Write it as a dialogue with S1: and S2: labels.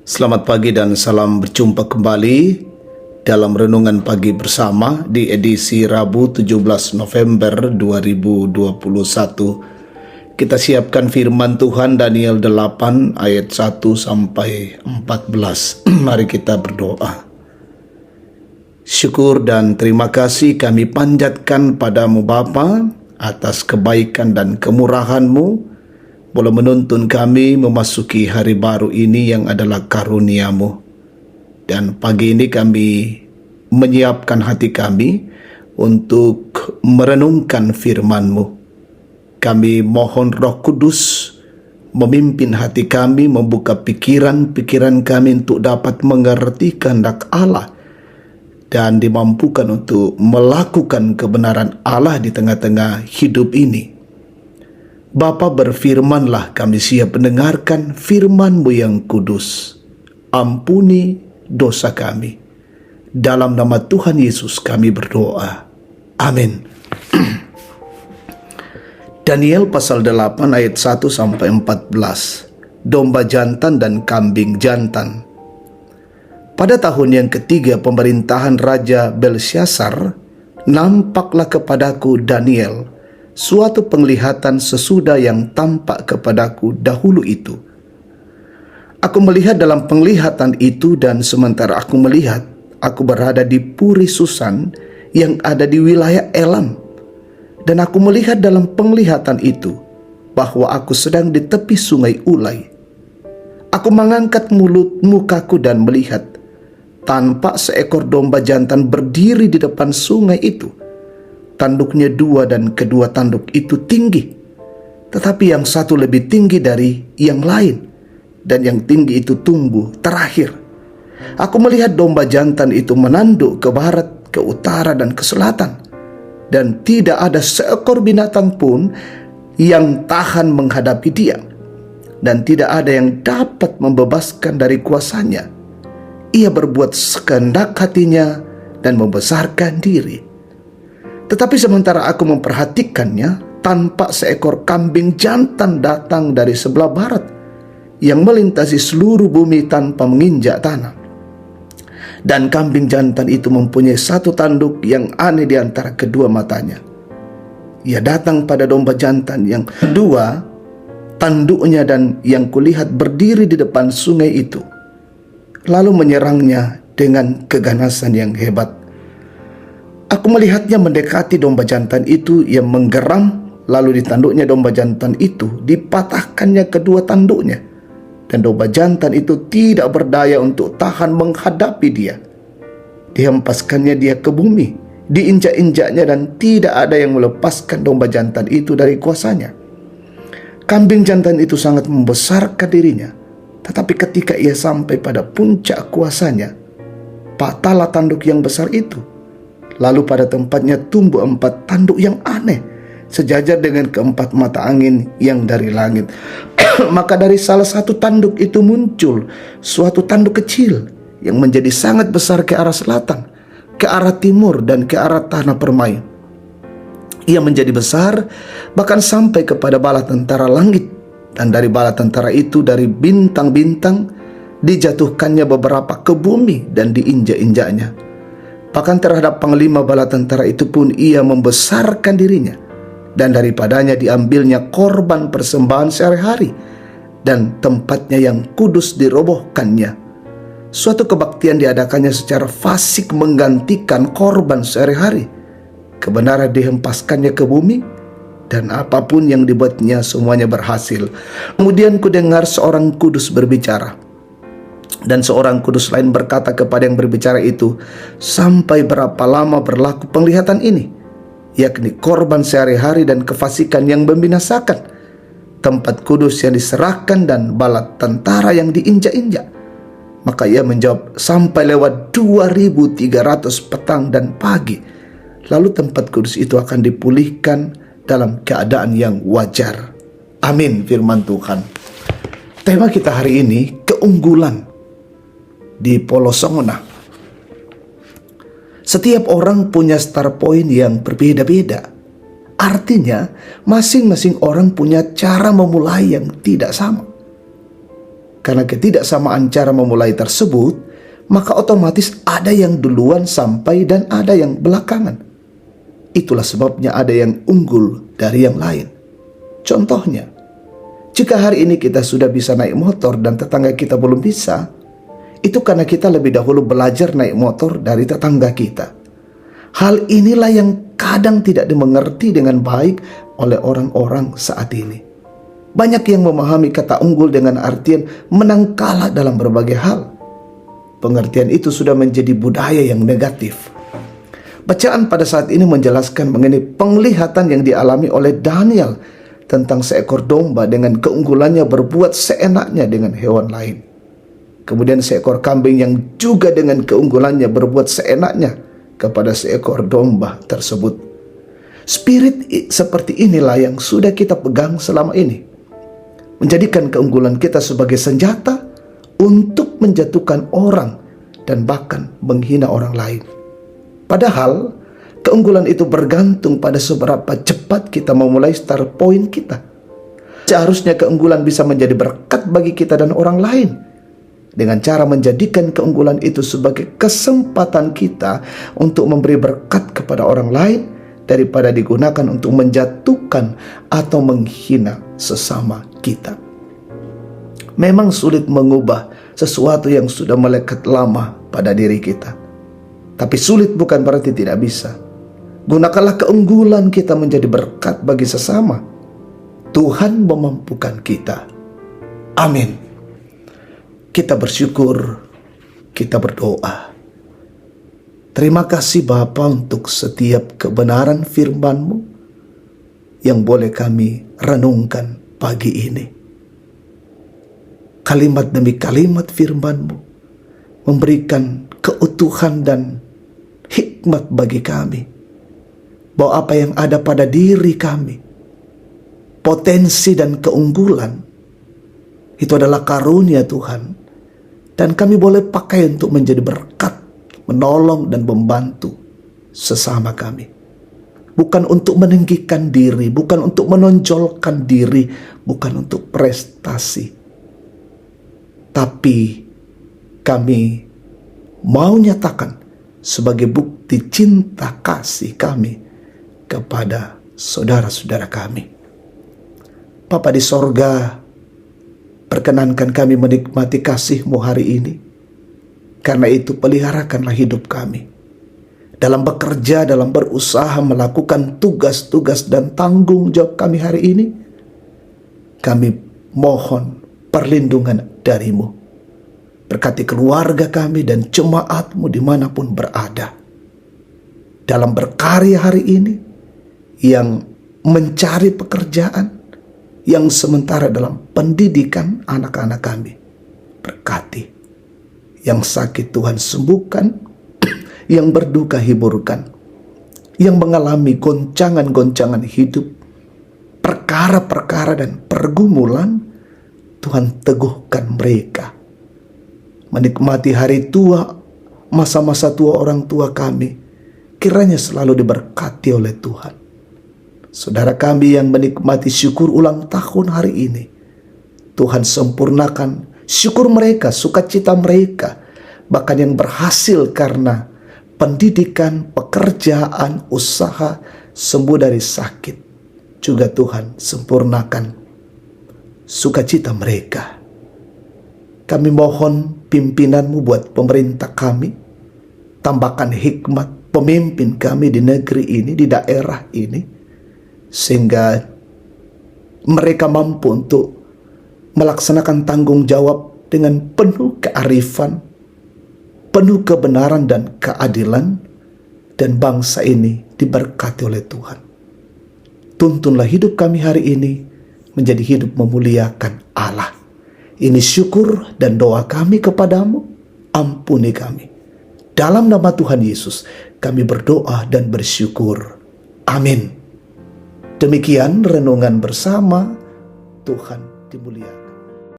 S1: Selamat pagi dan salam berjumpa kembali dalam Renungan Pagi Bersama di edisi Rabu 17 November 2021. Kita siapkan firman Tuhan Daniel 8 ayat 1 sampai 14. Mari kita berdoa. Syukur dan terima kasih kami panjatkan padamu Bapa atas kebaikan dan kemurahan-Mu boleh menuntun kami memasuki hari baru ini yang adalah karunia-Mu. Dan pagi ini kami menyiapkan hati kami untuk merenungkan firman-Mu. Kami mohon Roh Kudus memimpin hati kami, membuka pikiran-pikiran kami untuk dapat mengerti kehendak Allah dan dimampukan untuk melakukan kebenaran Allah di tengah-tengah hidup ini. Bapa, berfirmanlah, kami siap mendengarkan firman-Mu yang kudus. Ampuni dosa kami. Dalam nama Tuhan Yesus kami berdoa. Amin. Daniel pasal 8 ayat 1 sampai 14. Domba jantan dan kambing jantan. Pada tahun yang ketiga pemerintahan Raja Belsyazar, nampaklah kepadaku Daniel suatu penglihatan sesudah yang tampak kepadaku dahulu itu. Aku melihat dalam penglihatan itu, dan sementara aku melihat, aku berada di Puri Susan yang ada di wilayah Elam. Dan aku melihat dalam penglihatan itu bahwa aku sedang di tepi sungai Ulai. Aku mengangkat mukaku dan melihat, tampak seekor domba jantan berdiri di depan sungai itu. Tanduknya dua dan kedua tanduk itu tinggi, tetapi yang satu lebih tinggi dari yang lain, dan yang tinggi itu tumbuh terakhir. Aku melihat domba jantan itu menanduk ke barat, ke utara, dan ke selatan, dan tidak ada seekor binatang pun yang tahan menghadapi dia, dan tidak ada yang dapat membebaskan dari kuasanya. Ia berbuat sekehendak hatinya dan membesarkan diri. Tetapi sementara aku memperhatikannya, tampak seekor kambing jantan datang dari sebelah barat yang melintasi seluruh bumi tanpa menginjak tanah. Dan kambing jantan itu mempunyai satu tanduk yang aneh di antara kedua matanya. Ia datang pada domba jantan yang kedua tanduknya, dan yang kulihat berdiri di depan sungai itu, lalu menyerangnya dengan keganasan yang hebat. Aku melihatnya mendekati domba jantan itu yang menggeram, lalu di tanduknya domba jantan itu dipatahkannya kedua tanduknya, dan domba jantan itu tidak berdaya untuk tahan menghadapi dia. Dihempaskannya dia ke bumi, diinjak-injaknya, dan tidak ada yang melepaskan domba jantan itu dari kuasanya. Kambing jantan itu sangat membesarkan dirinya, tetapi ketika ia sampai pada puncak kuasanya, patahlah tanduk yang besar itu. Lalu pada tempatnya tumbuh 4 tanduk yang aneh, sejajar dengan keempat mata angin yang dari langit. Maka dari salah satu tanduk itu muncul suatu tanduk kecil yang menjadi sangat besar ke arah selatan, ke arah timur, dan ke arah tanah permai. Ia menjadi besar bahkan sampai kepada bala tentara langit, dan dari bala tentara itu, dari bintang-bintang, dijatuhkannya beberapa ke bumi dan diinjak-injaknya. Bahkan terhadap panglima bala tentara itu pun ia membesarkan dirinya, dan daripadanya diambilnya korban persembahan sehari-hari, dan tempatnya yang kudus dirobohkannya. Suatu kebaktian diadakannya secara fasik menggantikan korban sehari-hari. Kebenaran dihempaskannya ke bumi, dan apapun yang dibuatnya semuanya berhasil. Kemudian kudengar seorang kudus berbicara, dan seorang kudus lain berkata kepada yang berbicara itu, sampai berapa lama berlaku penglihatan ini, yakni korban sehari-hari dan kefasikan yang membinasakan, tempat kudus yang diserahkan, dan bala tentara yang diinjak-injak. Maka ia menjawab, sampai lewat 2300 petang dan pagi, lalu tempat kudus itu akan dipulihkan dalam keadaan yang wajar. Amin. Firman Tuhan. Tema kita hari ini, keunggulan di Polosongona. Setiap orang punya start point yang berbeda-beda. Artinya masing-masing orang punya cara memulai yang tidak sama. Karena ketidaksamaan cara memulai tersebut, maka otomatis ada yang duluan sampai dan ada yang belakangan. Itulah sebabnya ada yang unggul dari yang lain. Contohnya, jika hari ini kita sudah bisa naik motor dan tetangga kita belum bisa, itu karena kita lebih dahulu belajar naik motor dari tetangga kita. Hal inilah yang kadang tidak dimengerti dengan baik oleh orang-orang saat ini. Banyak yang memahami kata unggul dengan artian menang kalah dalam berbagai hal. Pengertian itu sudah menjadi budaya yang negatif. Bacaan pada saat ini menjelaskan mengenai penglihatan yang dialami oleh Daniel tentang seekor domba dengan keunggulannya berbuat seenaknya dengan hewan lain. Kemudian seekor kambing yang juga dengan keunggulannya berbuat seenaknya kepada seekor domba tersebut. Spirit seperti inilah yang sudah kita pegang selama ini, menjadikan keunggulan kita sebagai senjata untuk menjatuhkan orang dan bahkan menghina orang lain. Padahal keunggulan itu bergantung pada seberapa cepat kita memulai start point kita. Seharusnya keunggulan bisa menjadi berkat bagi kita dan orang lain, dengan cara menjadikan keunggulan itu sebagai kesempatan kita untuk memberi berkat kepada orang lain, daripada digunakan untuk menjatuhkan atau menghina sesama kita. Memang sulit mengubah sesuatu yang sudah melekat lama pada diri kita. Tapi sulit bukan berarti tidak bisa. Gunakanlah keunggulan kita menjadi berkat bagi sesama. Tuhan memampukan kita. Amin. Kita bersyukur, kita berdoa. Terima kasih Bapa untuk setiap kebenaran firman-Mu yang boleh kami renungkan pagi ini. Kalimat demi kalimat firman-Mu memberikan keutuhan dan hikmat bagi kami, bahwa apa yang ada pada diri kami, potensi dan keunggulan, itu adalah karunia Tuhan, dan kami boleh pakai untuk menjadi berkat, menolong dan membantu sesama kami. Bukan untuk meninggikan diri, bukan untuk menonjolkan diri, bukan untuk prestasi, tapi kami mau nyatakan sebagai bukti cinta kasih kami kepada saudara-saudara kami. Bapa di sorga, perkenankan kami menikmati kasih-Mu hari ini. Karena itu peliharakanlah hidup kami dalam bekerja, dalam berusaha melakukan tugas-tugas dan tanggung jawab kami hari ini. Kami mohon perlindungan dari-Mu. Berkati keluarga kami dan jemaat-Mu dimanapun berada. Dalam berkarya hari ini, yang mencari pekerjaan, yang sementara dalam pendidikan anak-anak kami. Berkati. Yang sakit Tuhan sembuhkan, yang berduka hiburkan, yang mengalami goncangan-goncangan hidup, perkara-perkara dan pergumulan, Tuhan teguhkan mereka. Menikmati hari tua, masa-masa tua orang tua kami, kiranya selalu diberkati oleh Tuhan. Saudara kami yang menikmati syukur ulang tahun hari ini, Tuhan sempurnakan syukur mereka, sukacita mereka, bahkan yang berhasil karena pendidikan, pekerjaan, usaha, sembuh dari sakit, juga Tuhan sempurnakan sukacita mereka. Kami mohon pimpinan-Mu buat pemerintah kami, tambahkan hikmat pemimpin kami di negeri ini, di daerah ini, sehingga mereka mampu untuk melaksanakan tanggung jawab dengan penuh kearifan, penuh kebenaran dan keadilan, dan bangsa ini diberkati oleh Tuhan. Tuntunlah hidup kami hari ini menjadi hidup memuliakan Allah. Ini syukur dan doa kami kepadamu, ampuni kami. Dalam nama Tuhan Yesus kami berdoa dan bersyukur. Amin. Demikian renungan bersama, Tuhan dimuliakan.